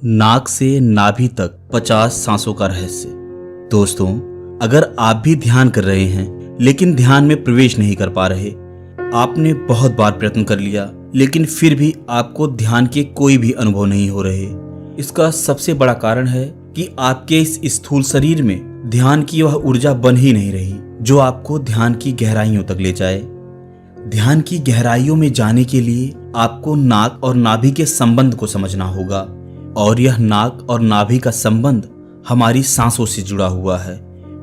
नाक से नाभि तक 50 सांसों का रहस्य। दोस्तों, अगर आप भी ध्यान कर रहे हैं लेकिन ध्यान में प्रवेश नहीं कर पा रहे, आपने बहुत बार प्रयत्न कर लिया लेकिन फिर भी आपको ध्यान के कोई भी अनुभव नहीं हो रहे, इसका सबसे बड़ा कारण है कि आपके इस स्थूल शरीर में ध्यान की वह ऊर्जा बन ही नहीं रही जो आपको ध्यान की गहराइयों तक ले जाए। ध्यान की गहराइयों में जाने के लिए आपको नाक और नाभि के संबंध को समझना होगा, और यह नाक और नाभि का संबंध हमारी सांसों से जुड़ा हुआ है।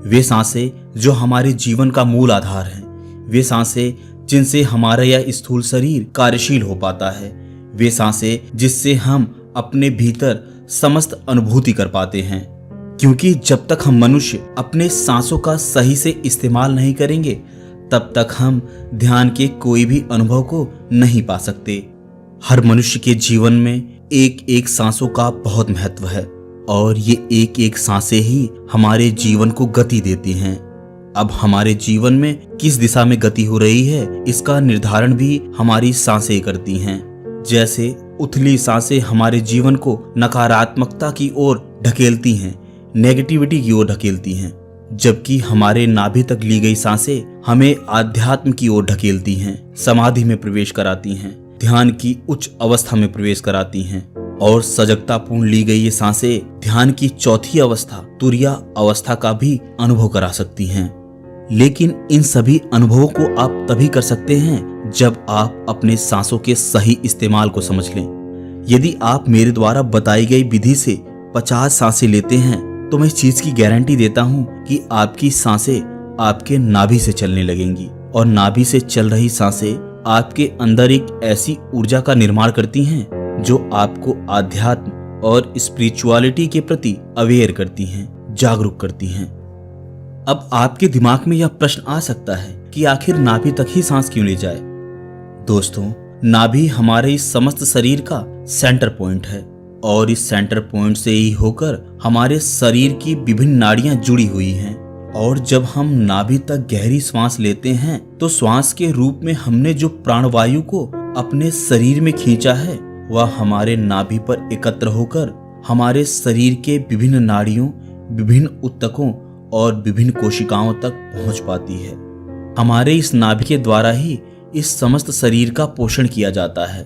वे सांसें जो हमारे जीवन का मूल आधार हैं, वे सांसें जिनसे हमारा यह स्थूल शरीर कार्यशील हो पाता है, वे सांसें जिससे हम अपने भीतर समस्त अनुभूति कर पाते हैं। क्योंकि जब तक हम मनुष्य अपने सांसों का सही से इस्तेमाल नहीं करेंगे, तब तक हम ध्यान के कोई भी अनुभव को नहीं पा सकते। हर मनुष्य के जीवन में एक एक सांसों का बहुत महत्व है, और ये एक एक सांसें ही हमारे जीवन को गति देती हैं। अब हमारे जीवन में किस दिशा में गति हो रही है, इसका निर्धारण भी हमारी सांसें करती हैं। जैसे उथली सांसें हमारे जीवन को नकारात्मकता की ओर ढकेलती हैं, नेगेटिविटी की ओर ढकेलती हैं, जबकि हमारे नाभि तक ली गई सांसें हमें आध्यात्म की ओर ढकेलती हैं, समाधि में प्रवेश कराती हैं, ध्यान की उच्च अवस्था में प्रवेश कराती हैं। और सजगता पूर्ण ली गई ये सांसें ध्यान की चौथी अवस्था, तुरिया अवस्था का भी अनुभव करा सकती हैं। लेकिन इन सभी अनुभवों को आप तभी कर सकते हैं जब आप अपने सांसों के सही इस्तेमाल को समझ लें। यदि आप मेरे द्वारा बताई गई विधि से 50 सांसें लेते हैं, तो मैं इस चीज की गारंटी देता हूं कि आपकी सांसें आपके नाभि से चलने लगेंगी, और नाभि से चल रही सांसें आपके अंदर एक ऐसी ऊर्जा का निर्माण करती हैं जो आपको आध्यात्म और स्पिरिचुअलिटी के प्रति अवेयर करती हैं, जागरूक करती हैं। अब आपके दिमाग में यह प्रश्न आ सकता है कि आखिर नाभि तक ही सांस क्यों ले जाए। दोस्तों, नाभि हमारे इस समस्त शरीर का सेंटर पॉइंट है, और इस सेंटर पॉइंट से ही होकर हमारे शरीर की विभिन्न नाड़ियां जुड़ी हुई हैं। और जब हम नाभि तक गहरी श्वास लेते हैं, तो श्वास के रूप में हमने जो प्राणवायु को अपने शरीर में खींचा है, वह हमारे नाभि पर एकत्र होकर हमारे शरीर के विभिन्न नाड़ियों, विभिन्न ऊतकों और विभिन्न कोशिकाओं तक पहुंच पाती है। हमारे इस नाभि के द्वारा ही इस समस्त शरीर का पोषण किया जाता है,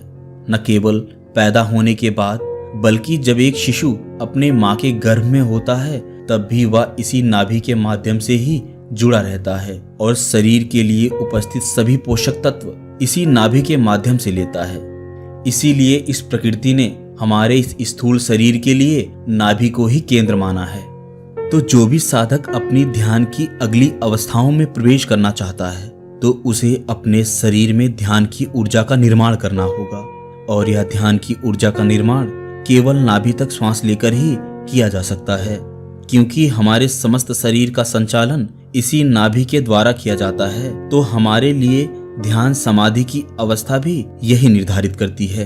न केवल पैदा होने के बाद, बल्कि जब एक शिशु अपने माँ के गर्भ में होता है, तब भी वह इसी नाभि के माध्यम से ही जुड़ा रहता है, और शरीर के लिए उपस्थित सभी पोषक तत्व इसी नाभि के माध्यम से लेता है। इसीलिए इस प्रकृति ने हमारे इस स्थूल शरीर के लिए नाभि को ही केंद्र माना है। तो जो भी साधक अपनी ध्यान की अगली अवस्थाओं में प्रवेश करना चाहता है, तो उसे अपने शरीर में ध्यान की ऊर्जा का निर्माण करना होगा, और यह ध्यान की ऊर्जा का निर्माण केवल नाभि तक श्वास लेकर ही किया जा सकता है। क्योंकि हमारे समस्त शरीर का संचालन इसी नाभि के द्वारा किया जाता है, तो हमारे लिए ध्यान समाधि की अवस्था भी यही निर्धारित करती है।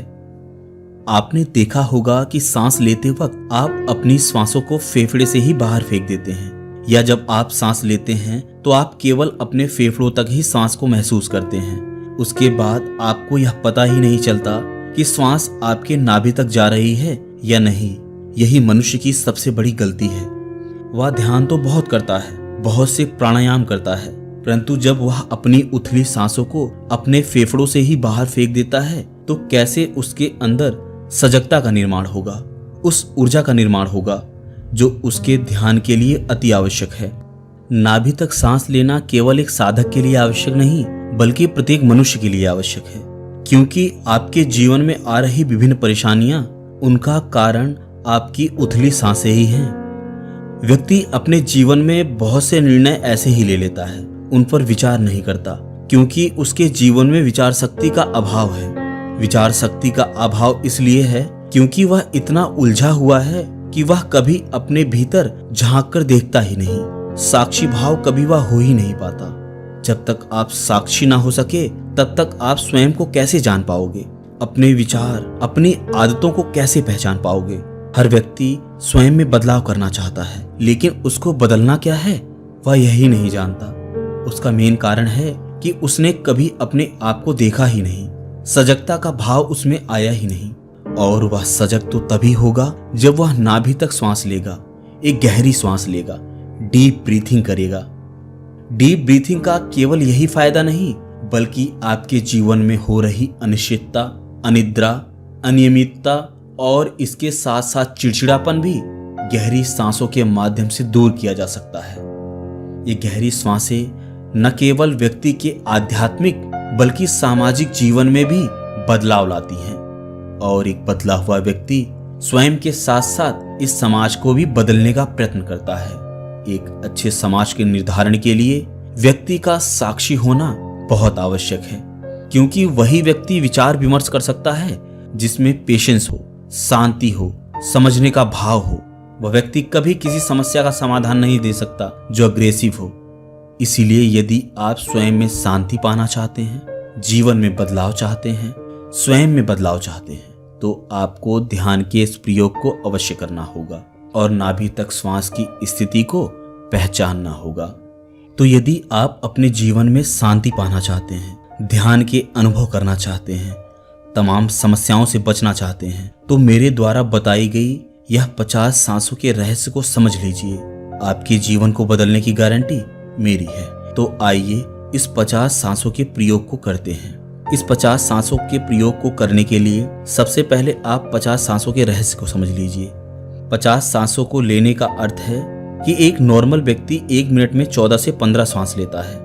आपने देखा होगा कि सांस लेते वक्त आप अपनी श्वासों को फेफड़े से ही बाहर फेंक देते हैं, या जब आप सांस लेते हैं तो आप केवल अपने फेफड़ों तक ही सांस को महसूस करते हैं। उसके बाद आपको यह पता ही नहीं चलता कि श्वास आपके नाभि तक जा रही है या नहीं। यही मनुष्य की सबसे बड़ी गलती है। वह ध्यान तो बहुत करता है, बहुत से प्राणायाम करता है, परंतु जब वह अपनी उथली सांसों को अपने फेफड़ों से ही बाहर फेंक देता है, तो कैसे उसके अंदर सजगता का निर्माण होगा, उस ऊर्जा का निर्माण होगा जो उसके ध्यान के लिए अति आवश्यक है। नाभि तक सांस लेना केवल एक साधक के लिए आवश्यक नहीं, बल्कि प्रत्येक मनुष्य के लिए आवश्यक है। क्योंकि आपके जीवन में आ रही विभिन्न परेशानियां, उनका कारण आपकी उथली सांसें ही हैं। व्यक्ति अपने जीवन में बहुत से निर्णय ऐसे ही ले लेता है, उन पर विचार नहीं करता, क्योंकि उसके जीवन में विचार शक्ति का अभाव है। विचार शक्ति का अभाव इसलिए है क्योंकि वह इतना उलझा हुआ है कि वह कभी अपने भीतर झांक कर देखता ही नहीं। साक्षी भाव कभी वह हो ही नहीं पाता। जब तक आप साक्षी ना हो सके, तब तक आप स्वयं को कैसे जान पाओगे, अपने विचार, अपनी आदतों को कैसे पहचान पाओगे। हर व्यक्ति स्वयं में बदलाव करना चाहता है, लेकिन उसको बदलना क्या है वह यही नहीं जानता। उसका मेन कारण है कि उसने कभी अपने आप को देखा ही नहीं, सजगता का भाव उसमें आया ही नहीं। और वह सजग तो तभी होगा जब वह नाभि तक श्वास लेगा, एक गहरी श्वास लेगा, डीप ब्रीथिंग करेगा। डीप ब्रीथिंग का केवल यही फायदा नहीं, बल्कि आपके जीवन में हो रही अनिश्चितता, अनिद्रा, अनियमितता और इसके साथ साथ चिड़चिड़ापन भी गहरी सांसों के माध्यम से दूर किया जा सकता है। ये गहरी सांसें न केवल व्यक्ति के आध्यात्मिक बल्कि सामाजिक जीवन में भी बदलाव लाती हैं और एक बदला हुआ व्यक्ति स्वयं के साथ साथ इस समाज को भी बदलने का प्रयत्न करता है। एक अच्छे समाज के निर्धारण के लिए व्यक्ति का साक्षी होना बहुत आवश्यक है, क्योंकि वही व्यक्ति विचार विमर्श कर सकता है जिसमें पेशेंस हो, शांति हो, समझने का भाव हो। वह व्यक्ति कभी किसी समस्या का समाधान नहीं दे सकता जो अग्रेसिव हो। इसीलिए यदि आप स्वयं में शांति पाना चाहते हैं, जीवन में बदलाव चाहते हैं, स्वयं में बदलाव चाहते हैं, तो आपको ध्यान के इस प्रयोग को अवश्य करना होगा और नाभि तक श्वास की स्थिति को पहचानना होगा। तो यदि आप अपने जीवन में शांति पाना चाहते हैं, ध्यान के अनुभव करना चाहते हैं, तमाम समस्याओं से बचना चाहते हैं, तो मेरे द्वारा बताई गई यह 50 सांसों के रहस्य को समझ लीजिए। आपके जीवन को बदलने की गारंटी मेरी है। तो आइए इस 50 सांसों के प्रयोग को करते हैं। इस 50 सांसों के प्रयोग को करने के लिए सबसे पहले आप 50 सांसों के रहस्य को समझ लीजिए। 50 सांसों को लेने का अर्थ है कि एक नॉर्मल व्यक्ति 1 मिनट में 14 से 15 सांस लेता है,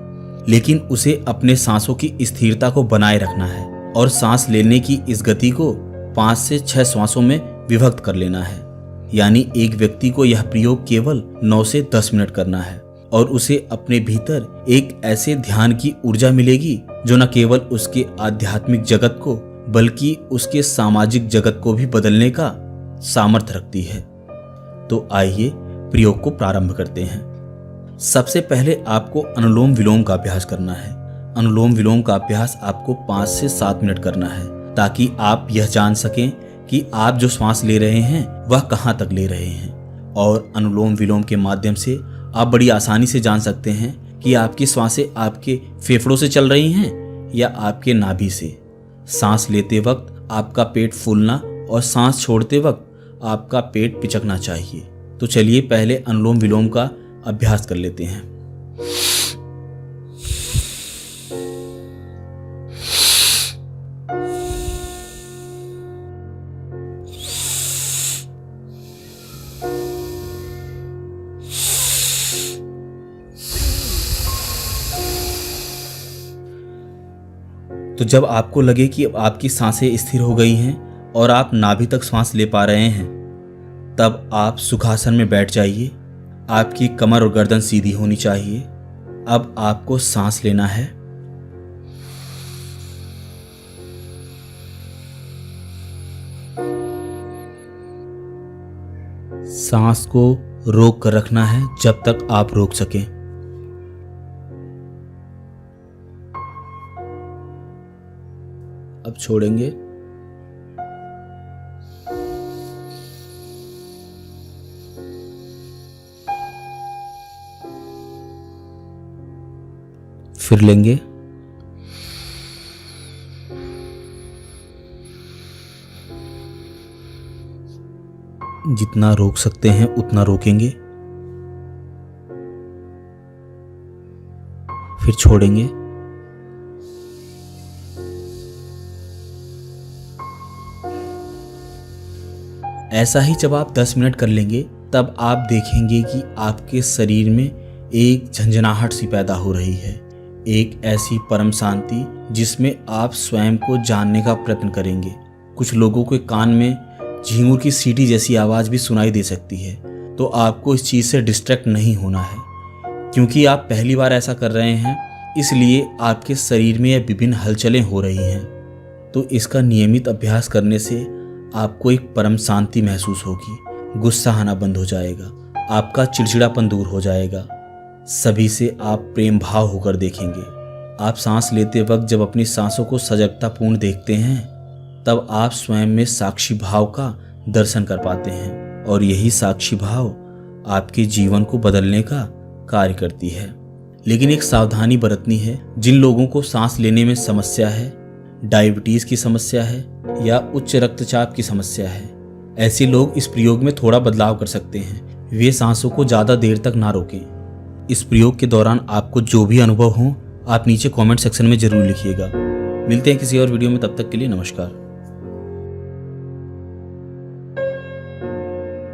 लेकिन उसे अपने सांसों की स्थिरता को बनाए रखना है और सांस लेने की इस गति को 5 से 6 श्वासों में विभक्त कर लेना है। यानी एक व्यक्ति को यह प्रयोग केवल 9 से 10 मिनट करना है और उसे अपने भीतर एक ऐसे ध्यान की ऊर्जा मिलेगी जो न केवल उसके आध्यात्मिक जगत को बल्कि उसके सामाजिक जगत को भी बदलने का सामर्थ्य रखती है। तो आइए प्रयोग को प्रारंभ करते हैं। सबसे पहले आपको अनुलोम विलोम का अभ्यास करना है। अनुलोम विलोम का अभ्यास आपको 5 से 7 मिनट करना है, ताकि आप यह जान सकें कि आप जो श्वास ले रहे हैं वह कहाँ तक ले रहे हैं। और अनुलोम विलोम के माध्यम से आप बड़ी आसानी से जान सकते हैं कि आपकी श्वासें आपके फेफड़ों से चल रही हैं या आपके नाभि से। सांस लेते वक्त आपका पेट फूलना और सांस छोड़ते वक्त आपका पेट पिचकना चाहिए। तो चलिए पहले अनुलोम विलोम का अभ्यास कर लेते हैं। तो जब आपको लगे कि आपकी सांसें स्थिर हो गई हैं और आप नाभि तक सांस ले पा रहे हैं, तब आप सुखासन में बैठ जाइए। आपकी कमर और गर्दन सीधी होनी चाहिए। अब आपको सांस लेना है। सांस को रोक कर रखना है जब तक आप रोक सकें। अब छोड़ेंगे। फिर लेंगे। जितना रोक सकते हैं उतना रोकेंगे, फिर छोड़ेंगे। ऐसा ही जब आप 10 मिनट कर लेंगे, तब आप देखेंगे कि आपके शरीर में एक झंझनाहट सी पैदा हो रही है, एक ऐसी परम शांति जिसमें आप स्वयं को जानने का प्रयत्न करेंगे। कुछ लोगों के कान में झींगुर की सीटी जैसी आवाज़ भी सुनाई दे सकती है। तो आपको इस चीज़ से डिस्ट्रैक्ट नहीं होना है, क्योंकि आप पहली बार ऐसा कर रहे हैं, इसलिए आपके शरीर में यह विभिन्न हलचलें हो रही हैं। तो इसका नियमित अभ्यास करने से आपको एक परम शांति महसूस होगी। गुस्सा आना बंद हो जाएगा, आपका चिड़चिड़ापन दूर हो जाएगा, सभी से आप प्रेम भाव होकर देखेंगे। आप सांस लेते वक्त जब अपनी सांसों को सजगतापूर्ण देखते हैं, तब आप स्वयं में साक्षी भाव का दर्शन कर पाते हैं और यही साक्षी भाव आपके जीवन को बदलने का कार्य करती है। लेकिन एक सावधानी बरतनी है। जिन लोगों को सांस लेने में समस्या है, डायबिटीज़ की समस्या है, या उच्च रक्तचाप की समस्या है, ऐसे लोग इस प्रयोग में थोड़ा बदलाव कर सकते हैं। वे सांसों को ज़्यादा देर तक ना रोकें। इस प्रयोग के दौरान आपको जो भी अनुभव हो, आप नीचे कमेंट सेक्शन में ज़रूर लिखिएगा। मिलते हैं किसी और वीडियो में, तब तक के लिए नमस्कार।